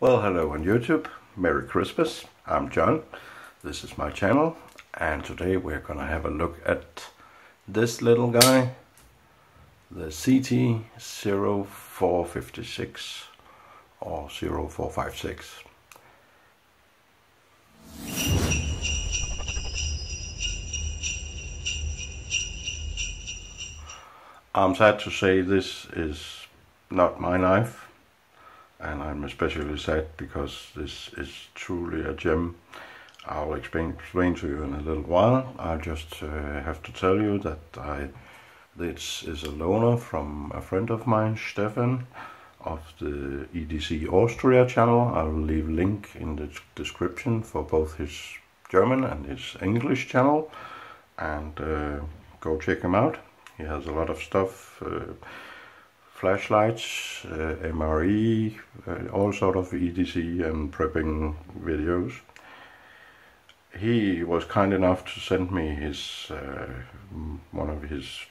Well, hello on YouTube. Merry Christmas. I'm John. This is my channel, and today we're gonna have a look at this little guy, the CT0456 or 0456. I'm sad to say this is not my knife, and I'm especially sad because this is truly a gem. I'll explain to you in a little while. I just have to tell you that this is a loaner from a friend of mine, Stefan, of the EDC Austria channel. I will leave a link in the description for both his German and his English channel, and go check him out. He has a lot of stuff, flashlights, MRE, all sort of EDC and prepping videos. He was kind enough to send me his one of his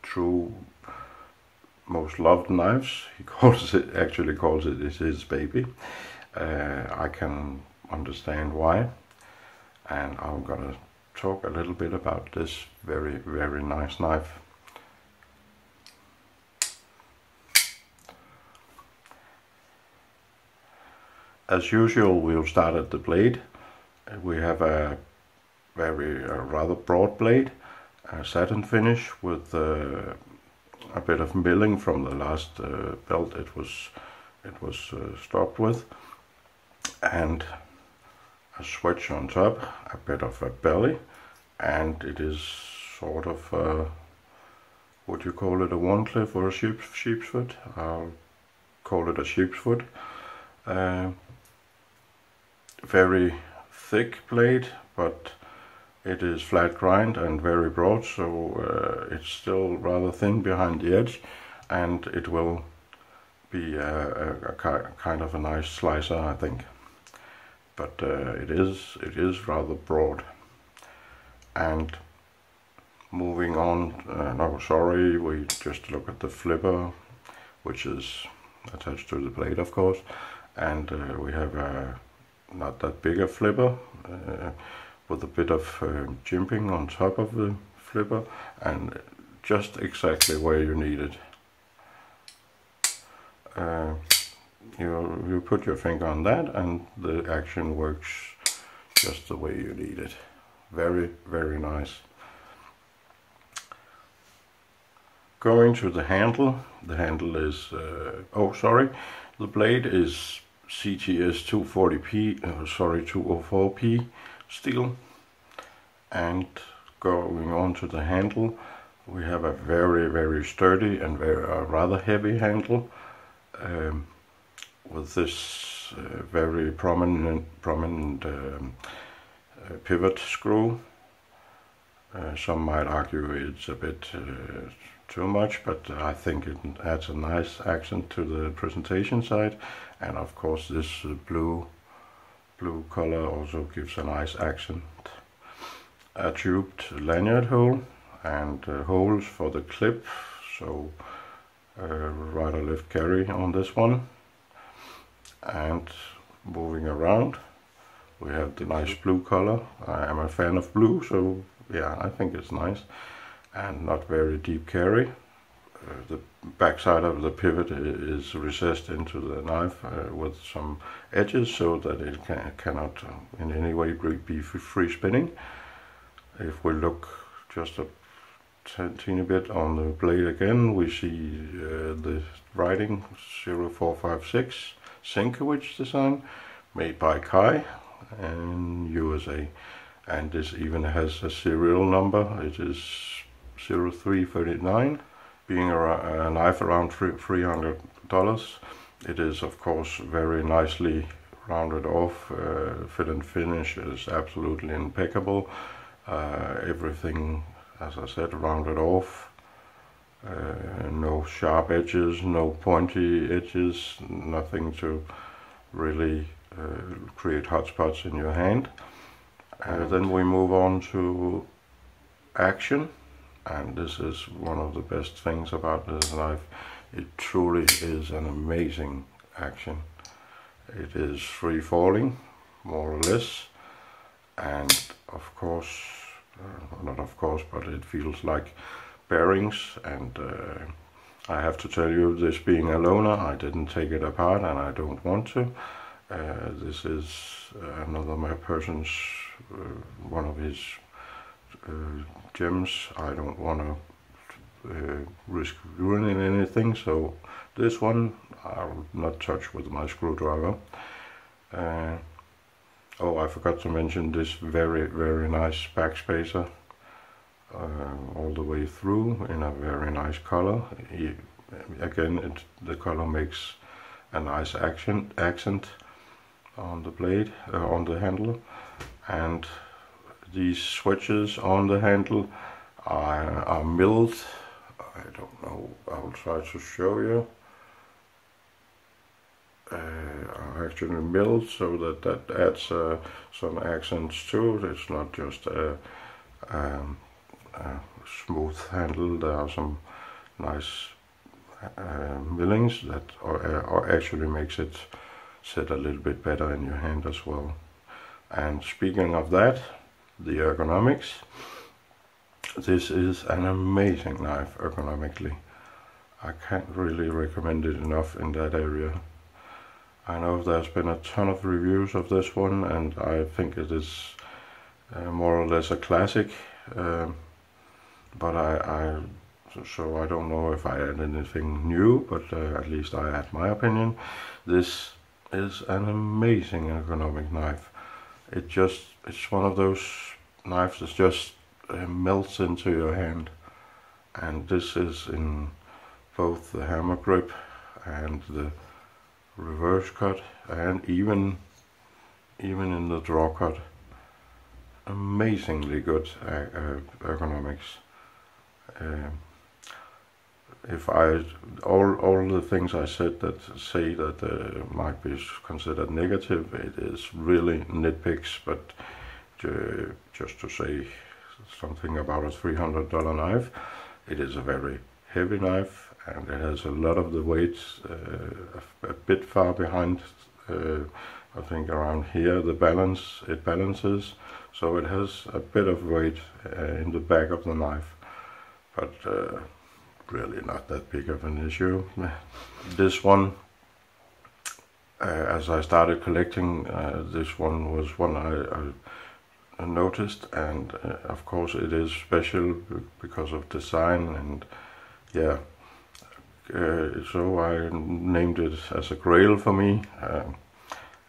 true most loved knives. He actually calls it his baby. I can understand why, and I'm gonna talk a little bit about this very nice knife. As usual, we'll start at the blade. We have a rather broad blade, a satin finish with a bit of milling from the last belt it was stopped with, and a switch on top, a bit of a belly, and it is sort of would you call it a Warncliffe or a sheep's foot? I'll call it a sheep's foot. Very thick blade, but it is flat grind and very broad, so it's still rather thin behind the edge, and it will be a kind of a nice slicer, I think. But it is rather broad. And moving on, we just look at the flipper, which is attached to the blade, of course, and we have a not that big a flipper with a bit of jimping on top of the flipper, and just exactly where you need it. You put your finger on that and the action works just the way you need it. Very nice. Going to the handle is the blade is CTS 204P steel, and going on to the handle, we have a very sturdy and rather heavy handle with this very prominent pivot screw. Some might argue it's a bit too much, but I think it adds a nice accent to the presentation side, and of course this blue color also gives a nice accent. A tubed lanyard hole and holes for the clip, so right or left carry on this one. And moving around, we have the nice blue color. I am a fan of blue, so yeah, I think it's nice, and not very deep carry. The back side of the pivot is recessed into the knife with some edges so that it cannot in any way be free spinning. If we look just a teeny bit on the blade again, we see the writing 0456 Sinkowicz design, made by Kai in USA, and this even has a serial number. It is 0339. Being a knife around $300, it is of course very nicely rounded off. Fit and finish is absolutely impeccable. Everything, as I said, rounded off. No sharp edges, no pointy edges, nothing to really create hot spots in your hand. Then we move on to action. And this is one of the best things about this knife. It truly is an amazing action. It is free falling, more or less, and of course, not of course, but it feels like bearings. And I have to tell you, this being a loaner, I didn't take it apart, and I don't want to. This is another my person's, one of his gems. I don't want to risk ruining anything, so this one I'll not touch with my screwdriver. Oh, I forgot to mention this very nice backspacer, all the way through in a very nice color. Again, the color makes a nice accent on the blade, on the handle. And these switches on the handle are milled. I don't know, I'll try to show you. Are actually milled, so that adds some accents to it. It's not just a smooth handle. There are some nice millings that or actually makes it sit a little bit better in your hand as well. And speaking of that, the Ergonomics. This is an amazing knife ergonomically. I can't really recommend it enough in that area. I know there's been a ton of reviews of this one, and I think it is more or less a classic, but so I don't know if I add anything new, but at least I add my opinion. This is an amazing ergonomic knife. It's one of those knives that just melts into your hand, and this is in both the hammer grip and the reverse cut, and even in the draw cut. Amazingly good ergonomics. If all the things I said that say that might be considered negative, it is really nitpicks, but just to say something about a $300 knife, it is a very heavy knife, and it has a lot of the weight a bit far behind. I think around here it balances, so it has a bit of weight in the back of the knife, but really not that big of an issue. This one, as I started collecting, this one was one I noticed, and of course it is special because of design, and yeah, so I named it as a Grail for me,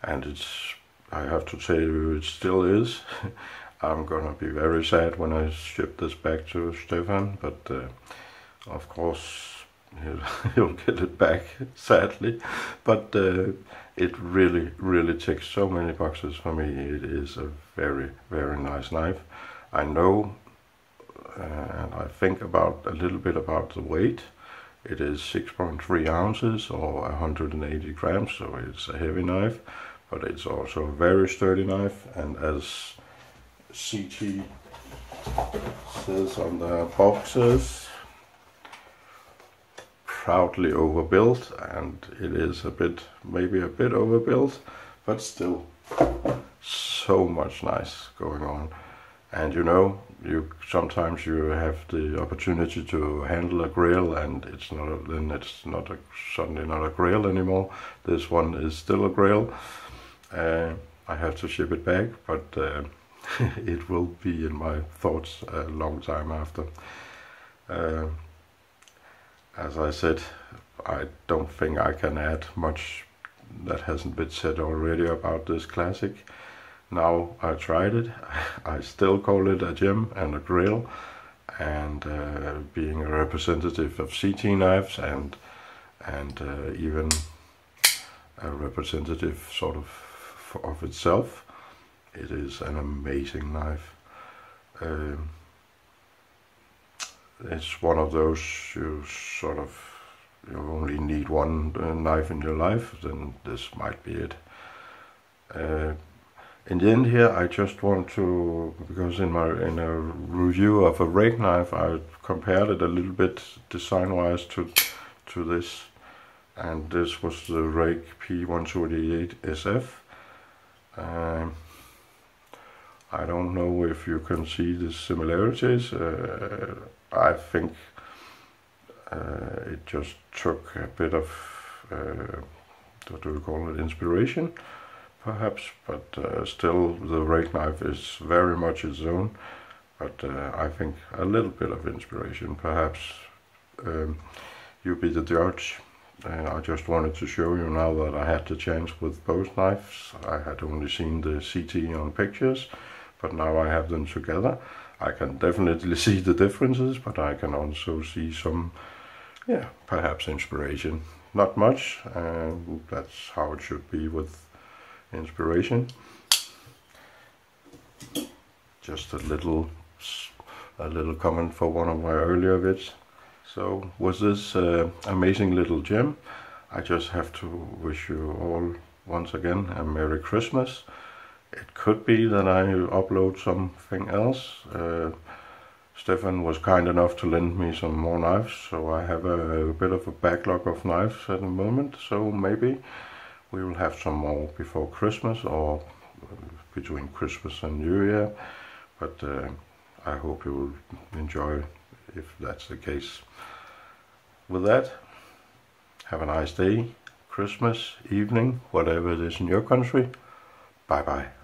and I have to tell you, it still is. I'm gonna be very sad when I ship this back to Stefan, but of course he'll get it back, sadly, but it really ticks so many boxes for me. It is a very nice knife. I know, and I think a little bit about the weight. It is 6.3 ounces or 180 grams, so it's a heavy knife, but it's also a very sturdy knife, and as CT says on the boxes, proudly overbuilt, and it is maybe a bit overbuilt, but still so much nice going on. And you know, sometimes you have the opportunity to handle a Grail, and it's suddenly not a Grail anymore. This one is still a Grail. I have to ship it back, but it will be in my thoughts a long time after. As I said, I don't think I can add much that hasn't been said already about this classic. Now I tried it, I still call it a gem and a Grail, and being a representative of CT knives and even a representative sort of itself, it is an amazing knife. It's one of those you only need one knife in your life, then this might be it. In the end here, I just want to, because in a review of a rake knife, I compared it a little bit design-wise to this and this was the rake P128 SF. I don't know if you can see the similarities. I think it just took a bit of, what do we call it, inspiration perhaps, but still the rake knife is very much its own, but I think a little bit of inspiration perhaps. You be the judge. I just wanted to show you now that I had the chance with both knives. I had only seen the CT on pictures, but now I have them together. I can definitely see the differences, but I can also see some, yeah, perhaps inspiration. Not much, that's how it should be with inspiration. Just a little comment for one of my earlier vids. So with this amazing little gem, I just have to wish you all once again a Merry Christmas. It could be that I upload something else. Stefan was kind enough to lend me some more knives, so I have a bit of a backlog of knives at the moment, so maybe we will have some more before Christmas or between Christmas and New Year, but I hope you will enjoy if that's the case. With that, have a nice day, Christmas, evening, whatever it is in your country. Bye bye.